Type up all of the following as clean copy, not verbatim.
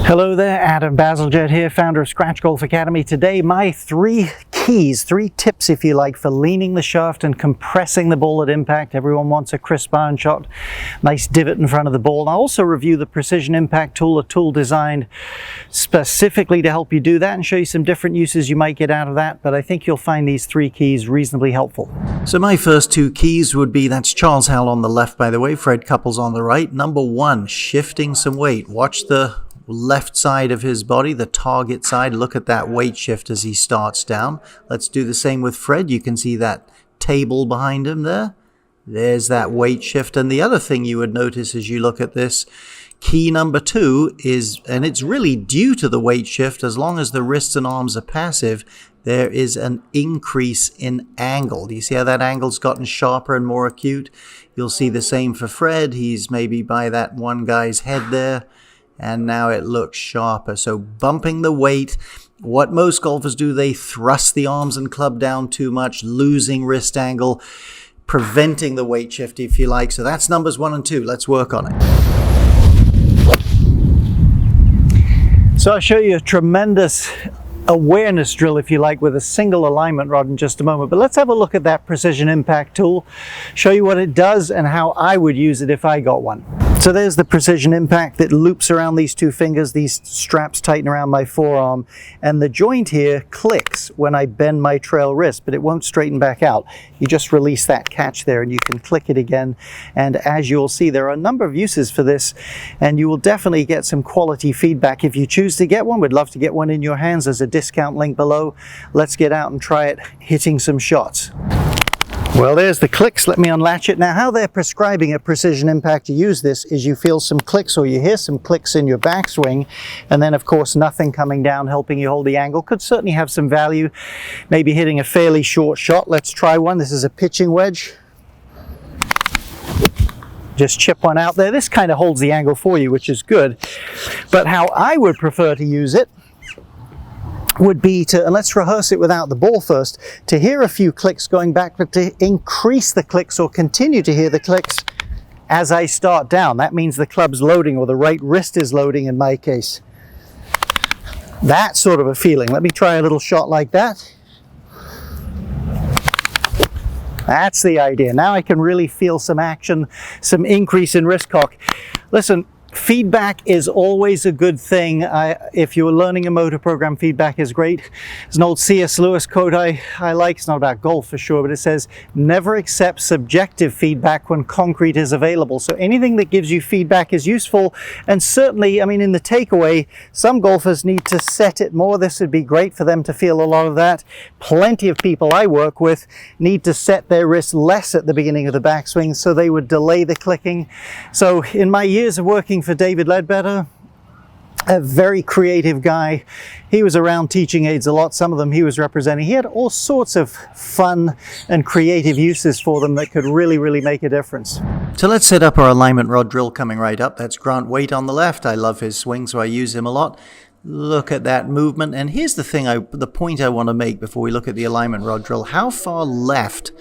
Hello there, Adam Bazalgett here, founder of SW Golf Academy. Today, my three tips if you like, for leaning the shaft and compressing the ball at impact. Everyone wants a crisp iron shot, nice divot in front of the ball. And I'll also review the Precision Impact tool, a tool designed specifically to help you do that, and show you some different uses you might get out of that. But I think you'll find these three keys reasonably helpful. So my first two keys would be, that's Charles Howell on the left, by the way, Fred Couples on the right. Number one, shifting some weight. Watch the left side of his body, the target side. Look at that weight shift as he starts down. Let's do the same with Fred. You can see that table behind him there. There's that weight shift. And the other thing you would notice as you look at this, key number two is, and it's really due to the weight shift, as long as the wrists and arms are passive, there is an increase in angle. Do you see how that angle's gotten sharper and more acute? You'll see the same for Fred. He's maybe by that one guy's head there, and now it looks sharper. So bumping the weight, what most golfers do, they thrust the arms and club down too much, losing wrist angle, preventing the weight shift, if you like. So that's numbers 1 and 2. Let's work on it. So I'll show you a tremendous awareness drill, if you like, with a single alignment rod in just a moment. But let's have a look at that Precision Impact tool, show you what it does and how I would use it if I got one. So there's the Precision Impact that loops around these two fingers. These straps tighten around my forearm, and the joint here clicks when I bend my trail wrist, but it won't straighten back out. You just release that catch there and you can click it again. And as you'll see, there are a number of uses for this, and you will definitely get some quality feedback if you choose to get one. We'd love to get one in your hands. There's a discount link below. Let's get out and try it hitting some shots. Well, there's the clicks. Let me unlatch it. Now, how they're prescribing at Precision Impact to use this is you feel some clicks, or you hear some clicks in your backswing, and then of course nothing coming down helping you hold the angle. Could certainly have some value, maybe hitting a fairly short shot. Let's try one. This is a pitching wedge. Just chip one out there. This kind of holds the angle for you, which is good. But how I would prefer to use it would be to, and let's rehearse it without the ball first, to hear a few clicks going back, but to increase the clicks or continue to hear the clicks as I start down. That means the club's loading, or the right wrist is loading in my case. That sort of a feeling. Let me try a little shot like that. That's the idea. Now I can really feel some action, some increase in wrist cock. Listen, feedback is always a good thing. If you're learning a motor program, feedback is great. There's an old C.S. Lewis quote I like. It's not about golf for sure, but it says, never accept subjective feedback when concrete is available. So anything that gives you feedback is useful. And certainly, I mean, in the takeaway, some golfers need to set it more. This would be great for them to feel a lot of that. Plenty of people I work with need to set their wrist less at the beginning of the backswing, so they would delay the clicking. So in my years of working for David Leadbetter, a very creative guy, he was around teaching aids a lot. Some of them he was representing. He had all sorts of fun and creative uses for them that could really make a difference. So let's set up our alignment rod drill coming right up. That's Grant Waite on the left. I love his swing, so I use him a lot. Look at that movement. And here's the thing, the point I want to make before we look at the alignment rod drill. How far left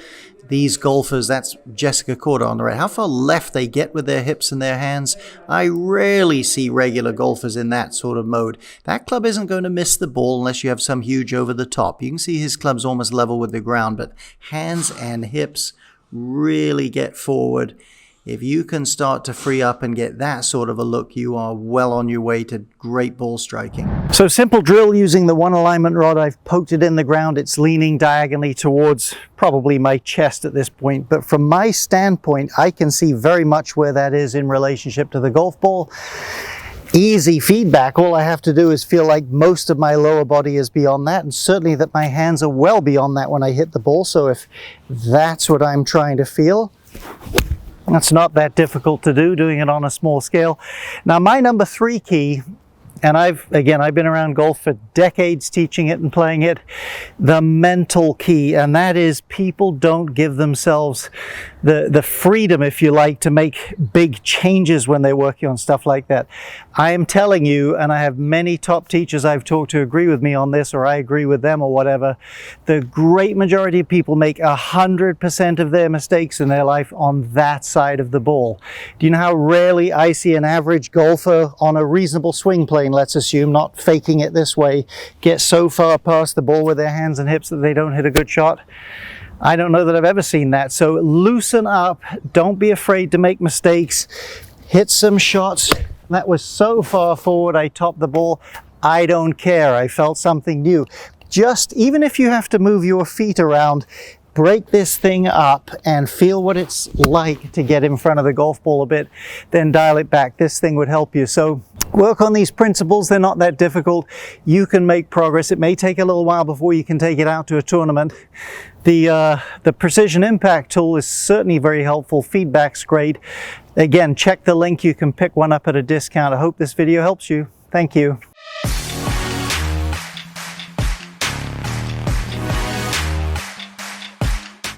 these golfers, that's Jessica Corder on the right, how far left they get with their hips and their hands. I rarely see regular golfers in that sort of mode. That club isn't going to miss the ball unless you have some huge over the top. You can see his club's almost level with the ground, but hands and hips really get forward. If you can start to free up and get that sort of a look, you are well on your way to great ball striking. So simple drill using the one alignment rod. I've poked it in the ground. It's leaning diagonally towards probably my chest at this point. But from my standpoint, I can see very much where that is in relationship to the golf ball. Easy feedback. All I have to do is feel like most of my lower body is beyond that, and certainly that my hands are well beyond that when I hit the ball. So if that's what I'm trying to feel, that's not that difficult to do, doing it on a small scale. Now, my number 3 key, and I've been around golf for decades teaching it and playing it, the mental key, and that is people don't give themselves the freedom, if you like, to make big changes when they're working on stuff like that. I am telling you, and I have many top teachers I've talked to agree with me on this, or I agree with them or whatever, the great majority of people make 100% of their mistakes in their life on that side of the ball. Do you know how rarely I see an average golfer on a reasonable swing plane, let's assume, not faking it this way, get so far past the ball with their hands and hips that they don't hit a good shot? I don't know that I've ever seen that. So loosen up, don't be afraid to make mistakes, hit some shots. That was so far forward, I topped the ball. I don't care, I felt something new. Just, even if you have to move your feet around, break this thing up and feel what it's like to get in front of the golf ball a bit, then dial it back. This thing would help you. So work on these principles, they're not that difficult. You can make progress. It may take a little while before you can take it out to a tournament. The Precision Impact tool is certainly very helpful. Feedback's great. Again, check the link. You can pick one up at a discount. I hope this video helps you. Thank you.